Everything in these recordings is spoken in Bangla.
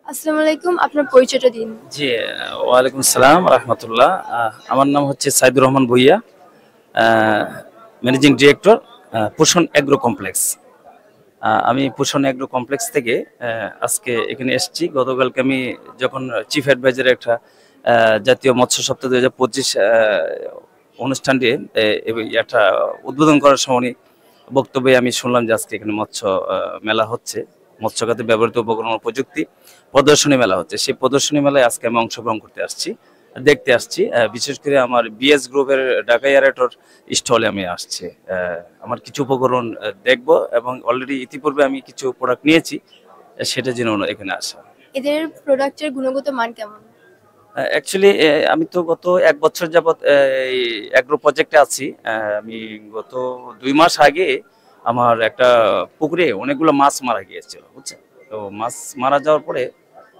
আসসালামু আলাইকুম, আপনার পরিচয়টা দিন। জি, ওয়ালাইকুম আসসালাম রাহমাতুল্লাহ। আমার নাম হচ্ছে সাইদুর রহমান ভুইয়া, ম্যানেজিং ডিরেক্টর, পোষণ এগ্রো কমপ্লেক্স। আমি পোষণ এগ্রো কমপ্লেক্স থেকে আজকে এখানে এসেছি। গতকালকে আমি যখন চিফ অ্যাডভাইজার একটা জাতীয় মৎস্য সপ্তাহ 2025 অনুষ্ঠানটি একটা উদ্বোধন করার সময় বক্তব্যে আমি শুনলাম যে আজকে এখানে মৎস্য মেলা হচ্ছে, মৎস্য খাতে ব্যবহৃত উপকরণ ও প্রযুক্তি প্রদর্শনী মেলা হচ্ছে। সেই প্রদর্শনী মেলায় আজকে আমি অংশগ্রহণ করতে আসছি, দেখতে আসছি। বিশেষ করে আমার বিএস গ্রুপের ঢাকা এয়ারেটর স্টলে আমি আসছি। আমার কিছু উপকরণ দেখব এবং অলরেডি ইতিপূর্বে আমি কিছু প্রোডাক্ট নিয়েছি, সেটার জন্য এখানে আসা। এদের প্রোডাক্টের গুণগত মান কেমন? অ্যাকচুয়ালি আমি তো গত 1 বছর যাবৎ এই অ্যাগ্রো প্রজেক্টে আছি। আমি গত 2 মাস আগে আমার একটা পুকুরে অনেকগুলো মাছ মারা গিয়েছিল, বুঝছেন? তো মাছ মারা যাওয়ার পরে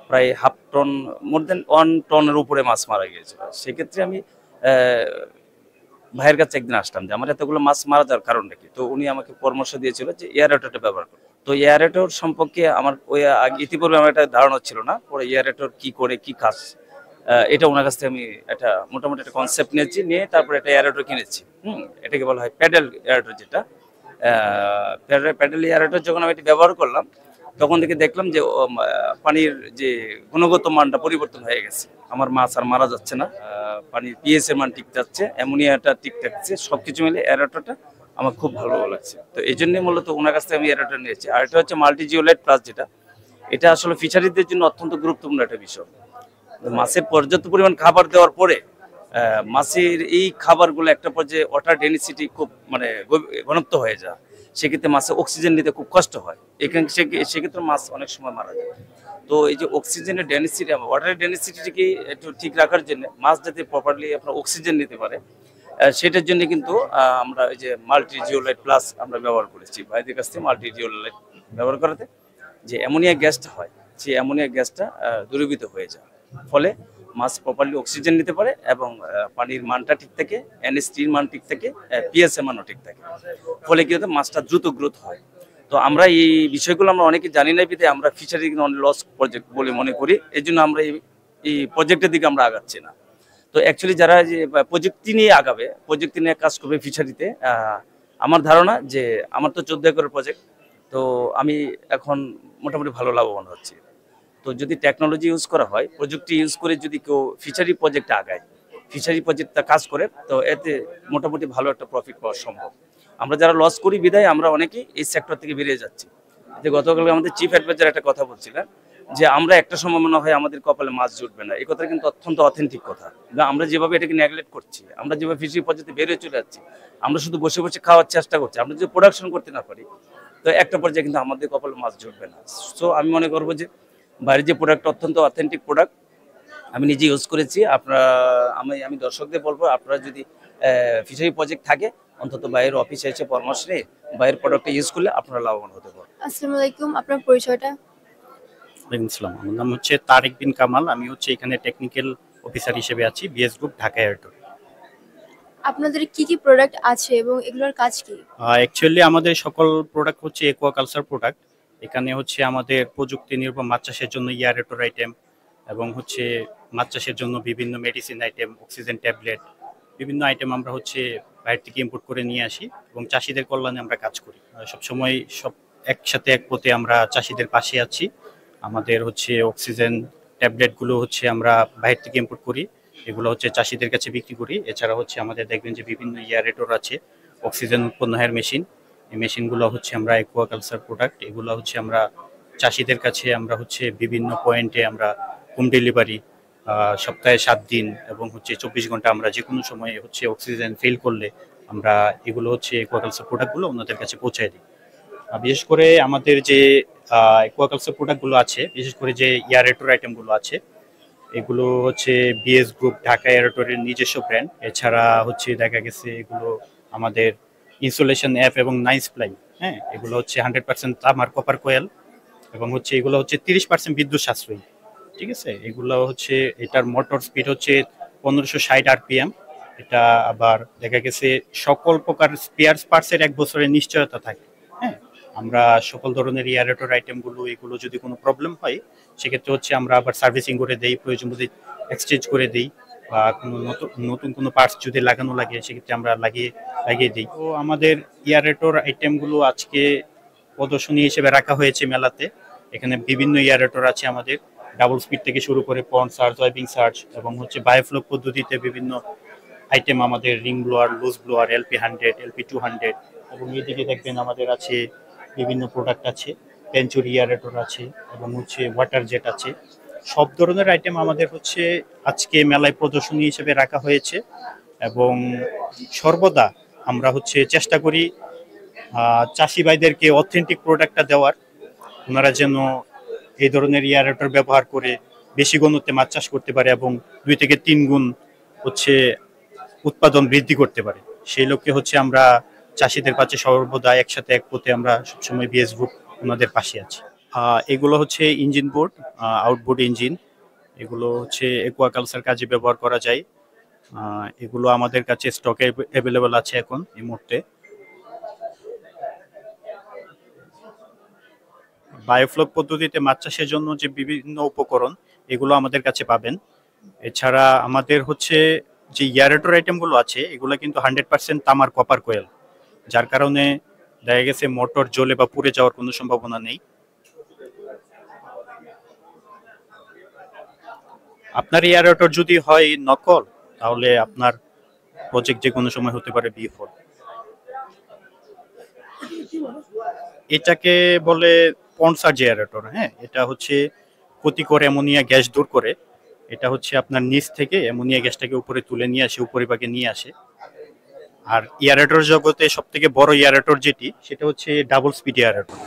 প্রায় হাফ টন, মোর দেন 1 টনের উপরে মাছ মারা গিয়েছিল। সেক্ষেত্রে আমি ভাইয়ের কাছে একদিন আসলাম যে আমার এতগুলো মাছ মারা যাওয়ার কারণটা কি। তো উনি আমাকে পরামর্শ দিয়েছিল যে এয়ারেটরটা ব্যবহার করো। তো এয়ারেটর সম্পর্কে আমার ওই ইতিপূর্বে আমার একটা ধারণা ছিল না। পরে এয়ারেটর কি করে, কি কাজ, এটা ওনার কাছ থেকে আমি একটা মোটামুটি একটা কনসেপ্ট নিয়েছি, নিয়ে তারপরে একটা এয়ারেটর কিনেছি। এটাকে বলা হয় প্যাডেল এয়ারেটর, যেটা প্যাডেল এয়ারেটর। যখন আমি এটা ব্যবহার করলাম তখন থেকে দেখলাম যে পানির যে গুণগত মানটা পরিবর্তন হয়ে গেছে। আমার মাছ আর মারা যাচ্ছে না, পানির পিএইচ এর মান ঠিক যাচ্ছে, অ্যামোনিয়াটা ঠিক থাকছে, সবকিছু মিলে এয়ারেটরটা আমার খুব ভালো লাগছে। তো এই জন্যই মূলত ওনার কাছ থেকে আমি এয়ারেটর নিয়েছি। আর এটা হচ্ছে মাল্টি জিওলাইট প্লাস, যেটা এটা আসলে ফিশারিদের জন্য অত্যন্ত গুরুত্বপূর্ণ একটা বিষয়। মাছের পর্যাপ্ত পরিমাণ খাবার দেওয়ার পরে মাছের এই খাবারগুলো একটা পর্যায়ে ওয়াটার ডেনসিটি খুব মানে ঘনত্ব হয়ে যায়, সেক্ষেত্রে মাছের অক্সিজেন নিতে খুব কষ্ট হয়। এখানে সেক্ষেত্রে মাছ অনেক সময় মারা যায়। তো এই যে অক্সিজেনের ডেনসিটি, ওয়াটারের ডেনসিটিকে একটু ঠিক রাখার জন্য মাছ যাতে প্রপারলি আপনার অক্সিজেন নিতে পারে, সেটার জন্য কিন্তু আমরা এই যে মাল্টি জিওলাইট প্লাস আমরা ব্যবহার করেছি ভাইদের কাছ থেকে। মাল্টি জিওলাইট ব্যবহার করাতে যে অ্যামোনিয়া গ্যাসটা হয়, সেই অ্যামোনিয়া গ্যাসটা দূরীভূত হয়ে যায়, ফলে মাছ প্রপারলি অক্সিজেন নিতে পারে এবং পানির মানটা ঠিক থাকে, এনএসটির মান ঠিক থাকে, পিএস এর মানও ঠিক থাকে, ফলে কি হতো মাছটা দ্রুত গ্রোথ হয়। তো আমরা এই বিষয়গুলো আমরা অনেকে জানি না, বিধে আমরা ফিশারি লস প্রজেক্ট বলে মনে করি। এই জন্য আমরা এই প্রজেক্টের দিকে আমরা আগাচ্ছি না। তো অ্যাকচুয়ালি যারা যে প্রযুক্তি নিয়ে আগাবে, প্রযুক্তি নিয়ে কাজ করবে ফিশারিতে, আমার ধারণা যে আমার তো 14 একরের প্রজেক্ট, তো আমি এখন মোটামুটি ভালো লাভবান হচ্ছি। তো যদি টেকনোলজি ইউজ করা হয়, প্রযুক্তি ইউজ করে যদি কেউ ফিশারি প্রজেক্টে আগায়, ফিশারি প্রজেক্টটা কাজ করে, তো এতে মোটামুটি ভালো একটা প্রফিট পাওয়া সম্ভব। আমরা যারা লস করি বিদায় আমরা অনেকেই এই সেক্টর থেকে বেরিয়ে যাচ্ছি। যে গতকাল আমাদের চিফ অ্যাডভাইজার একটা কথা বলছিলেন যে আমরা একটা সময় মনে হয় আমাদের কপালে মাছ জুটবে না। এই কথা কিন্তু অত্যন্ত অথেন্টিক কথা। আমরা যেভাবে এটাকে নেগলেক্ট করছি, আমরা যেভাবে ফিশারি পদ্ধতি বেরিয়ে চলে যাচ্ছি, আমরা শুধু বসে বসে খাওয়ার চেষ্টা করছি, আমরা যদি প্রোডাকশন করতে না পারি, তো একটা পর্যায়ে কিন্তু আমাদের কপালে মাছ জুটবে না। সো আমি মনে করবো যে বাইরের যে প্রোডাক্ট অত্যন্ত অথেন্টিক প্রোডাক্ট, আমি নিজে ইউজ করেছি। আমি দর্শকদের বলবো, আপনারা যদি ফিশারি প্রজেক্ট থাকে, অন্তত বাইরের অফিসে এসে পরামর্শ নিয়ে বাইরের প্রোডাক্টটা ইউজ করলে আপনারা লাভবান হতে পারবেন। আসসালামু আলাইকুম, আপনার পরিচয়টা? ওয়ালাইকুম আসসালাম। আমার নাম হচ্ছে তারেক বিন কামাল। আমি হচ্ছে এখানে টেকনিক্যাল অফিসার হিসেবে আছি, বিএস গ্রুপ ঢাকা এয়ারটেল। আপনাদের কি কি প্রোডাক্ট আছে এবং এগুলোর কাজ কি? অ্যাকচুয়ালি আমাদের সকল প্রোডাক্ট হচ্ছে একুয়াকালচার প্রোডাক্ট। এখানে হচ্ছে আমাদের প্রযুক্তি নির্ভর মাছ চাষের জন্য এয়ারেটর আইটেম, এবং হচ্ছে মাছ চাষের জন্য বিভিন্ন মেডিসিন আইটেম, অক্সিজেন ট্যাবলেট, বিভিন্ন আইটেম আমরা হচ্ছে বাইরে থেকে ইম্পোর্ট করে নিয়ে আসি এবং চাষিদের কল্যাণে আমরা কাজ করি। সবসময় সব একসাথে এক পথে আমরা চাষিদের পাশে আছি। আমাদের হচ্ছে অক্সিজেন ট্যাবলেটগুলো হচ্ছে আমরা বাইরে থেকে ইম্পোর্ট করি, এগুলো হচ্ছে চাষিদের কাছে বিক্রি করি। এছাড়া হচ্ছে আমাদের দেখবেন যে বিভিন্ন এয়ারেটর আছে, অক্সিজেন উৎপন্ন হয় মেশিন। এই মেশিনগুলো হচ্ছে আমরা একুয়াকালচার প্রোডাক্ট, এগুলো হচ্ছে আমরা চাষিদের কাছে আমরা হচ্ছে বিভিন্ন পয়েন্টে আমরা হোম ডেলিভারি, সপ্তাহে 7 দিন এবং হচ্ছে 24 ঘন্টা আমরা যে কোনো সময় হচ্ছে অক্সিজেন ফেল করলে আমরা এগুলো হচ্ছে একুয়াকালচার প্রোডাক্টগুলো ওনাদের কাছে পৌঁছায় দিই। বিশেষ করে আমাদের যে একুয়াকালচার প্রোডাক্টগুলো আছে, বিশেষ করে যে এয়ারেটর আইটেমগুলো আছে, এগুলো হচ্ছে বিএস গ্রুপ ঢাকা এয়ারটেলের নিজস্ব ব্র্যান্ড। এছাড়া হচ্ছে দেখা গেছে এগুলো আমাদের ইনসুলেশন অ্যাপ এবং নাইস প্লাই, হ্যাঁ, এগুলো হচ্ছে 100% তামার কপার কোয়েল, এবং হচ্ছে এগুলো হচ্ছে 30% বিদ্যুৎ সাশ্রয়ী। ঠিক আছে। এগুলো হচ্ছে এটার মোটর স্পিড হচ্ছে 1560 আরপিএম। এটা আবার দেখা গেছে সকল প্রকার স্পেয়ার পার্টসের 1 বছরের নিশ্চয়তা থাকে। হ্যাঁ, আমরা সকল ধরনের এয়ারেটর আইটেমগুলো এগুলো যদি কোনো প্রবলেম হয় সেক্ষেত্রে হচ্ছে আমরা আবার সার্ভিসিং করে দেই, প্রয়োজন যদি এক্সচেঞ্জ করে দেই, বা কোনো নতুন কোনো পার্টস যদি লাগানো লাগে সেক্ষেত্রে আমরা লাগিয়ে দিই। তো আমাদের এয়ারেটর আইটেমগুলো আজকে প্রদর্শনী হিসেবে রাখা হয়েছে মেলাতে। এখানে বিভিন্ন এয়ারেটর আছে আমাদের, ডাবল স্পিড থেকে শুরু করে পন্ড সার্চ, ওয়াইপিং সার্চ এবং হচ্ছে বায়োফ্লো পদ্ধতিতে বিভিন্ন আইটেম আমাদের, ring blower, loose blower, LP100, LP200 এবং এদিকে দেখবেন আমাদের আছে বিভিন্ন প্রোডাক্ট আছে, পেঞ্চুরি এয়ারেটর আছে এবং হচ্ছে ওয়াটার জেট আছে। সব ধরনের আইটেম আমাদের হচ্ছে আজকে মেলায় প্রদর্শনী হিসেবে রাখা হয়েছে এবং সর্বদা আমরা হচ্ছে চেষ্টা করি চাষি ভাইদেরকে অথেন্টিক প্রোডাক্টটা দেওয়ার, ওনারা যেন এই ধরনের এয়ারেটর ব্যবহার করে বেশি ঘনত্বে মাছ চাষ করতে পারে এবং 2 থেকে 3 গুণ হচ্ছে উৎপাদন বৃদ্ধি করতে পারে। সেই লক্ষ্যে হচ্ছে আমরা চাষিদের পাশে সর্বদা একসাথে এক পথে আমরা সবসময় বিএস গ্রুপ ওনাদের পাশে আছি। এগুলো হচ্ছে ইঞ্জিন বোর্ড, আউটবোর্ড ইঞ্জিন। এগুলো হচ্ছে একুয়াকালচার কাজে ব্যবহার করা যায়। এগুলো আমাদের কাছে স্টকে অ্যাভেলেবল আছে এখন এই মুহূর্তে। বায়োফ্লক পদ্ধতিতে মাছ চাষের জন্য যে বিভিন্ন উপকরণ এগুলো আমাদের কাছে পাবেন। এছাড়া আমাদের হচ্ছে যে এয়ারেটর আইটেমগুলো আছে এগুলো কিন্তু 100% তামার কপার কোয়েল, যার কারণে দেখা গেছে মোটর জ্বলে বা পুড়ে যাওয়ার কোনো সম্ভাবনা নেই। আপনার এয়ারেটর যদি হয় নকল তাহলে আপনার প্রজেক্ট যে কোনো সময় হতে পারে বিফল। এটাকে বলে পন্ড সার্চ এয়ারেটর। হ্যাঁ, এটা হচ্ছে ক্ষতিকর অ্যামোনিয়া গ্যাস দূর করে। এটা হচ্ছে আপনার নিচ থেকে অ্যামোনিয়া গ্যাসটাকে উপরে তুলে নিয়ে আসে, উপরিভাগে নিয়ে আসে। আর এয়ারেটর জগতে সব থেকে বড় এয়ারেটর যেটি সেটা হচ্ছে ডাবল স্পিড এয়ারেটর।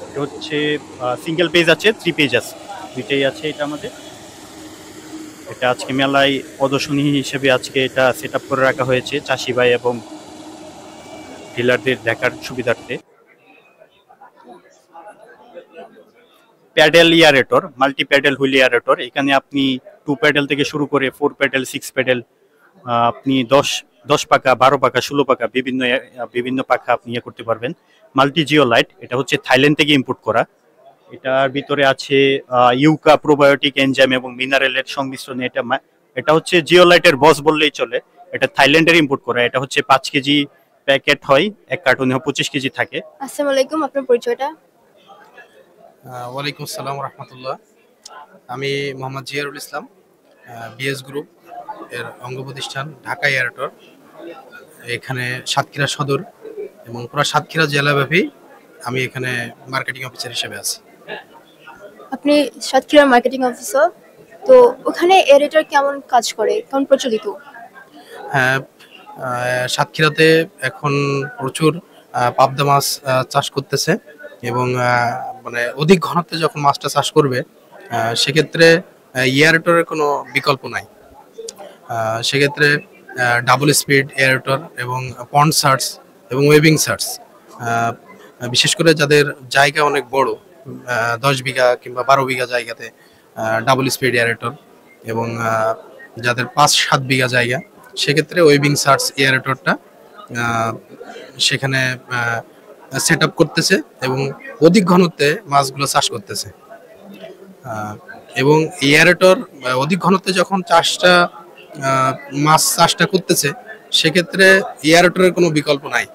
এটা হচ্ছে সিঙ্গেল পেজ আছে, 3 পেজ আছে, দুইটাই আছে এটা আমাদের। এটা আজকে মেলায় প্রদর্শনী হিসেবে আজকে এটা সেট আপ করে রাখা হয়েছে চাষি ভাই এবং ডিলারদের দেখার সুবিধার্থে। Paddle aerator, multi paddle wheel aerator. এখানে আপনি 2 প্যাডেল থেকে শুরু করে 4 প্যাডেল, 6 প্যাডেল, আপনি 10 পাকা, 12 পাকা, 16 পাকা বিভিন্ন পাখা আপনি ইয়ে করতে পারবেন। মাল্টি জিওলাইট, এটা হচ্ছে থাইল্যান্ড থেকে ইম্পোর্ট করা। এটার ভিতরে আছে ইউকা, প্রোবায়োটিক, এনজাইম এবং মিনারেলের সংমিশ্রণে। এটা হচ্ছে জিওলাইটের বস বললেই চলে। এটা থাইল্যান্ডের ইম্পোর্ট করা। এটা হচ্ছে 5 কেজি প্যাকেট হয়, এক কার্টুনে 25 কেজি থাকে। আসসালামু আলাইকুম, আপনার পরিচয়টা? ওয়ালাইকুম আসসালাম রহমতুল্লাহ। আমি মোহাম্মদ জিয়ারুল ইসলাম, বিএস গ্রুপ এর অঙ্গ প্রতিষ্ঠান ঢাকা এয়ারেটর। এখানে সাতক্ষীরা সদর এবং পুরো সাতক্ষীরা জেলাব্যাপী আমি এখানে মার্কেটিং অফিসার হিসেবে আছি। আপনি সাতক্ষীরার মার্কেটিং অফিসার, তো ওখানে এয়ারেটর কেমন কাজ করে, কেমন প্রচলিত? হ্যাঁ, সাতক্ষীরাতে এখন প্রচুর পাবদা মাছ চাষ করতেছে এবং মানে অধিক ঘনত্বে যখন মাছটা চাষ করবে সেক্ষেত্রে এয়ারেটরের কোনো বিকল্প নাই। সেক্ষেত্রে ডাবল স্পিড এয়ারেটর এবং পন্ড সার্চ এবং ওয়েবিং সার্চ, বিশেষ করে যাদের জায়গা অনেক বড়, 10 বিঘা কিংবা 12 বিঘা জায়গাতে ডাবল স্পিড এয়ারেটর, এবং যাদের 5-7 বিঘা জায়গা সেক্ষেত্রে ওয়েবিং সার্চ এয়ারেটরটা সেখানে সেট আপ করতেছে এবং অধিক ঘনত্বে মাছগুলো চাষ করতেছে। এবং এয়ারেটর অধিক ঘনত্বে যখন মাছ চাষটা করতেছে সেক্ষেত্রে এয়ারেটরের কোনো বিকল্প নাই।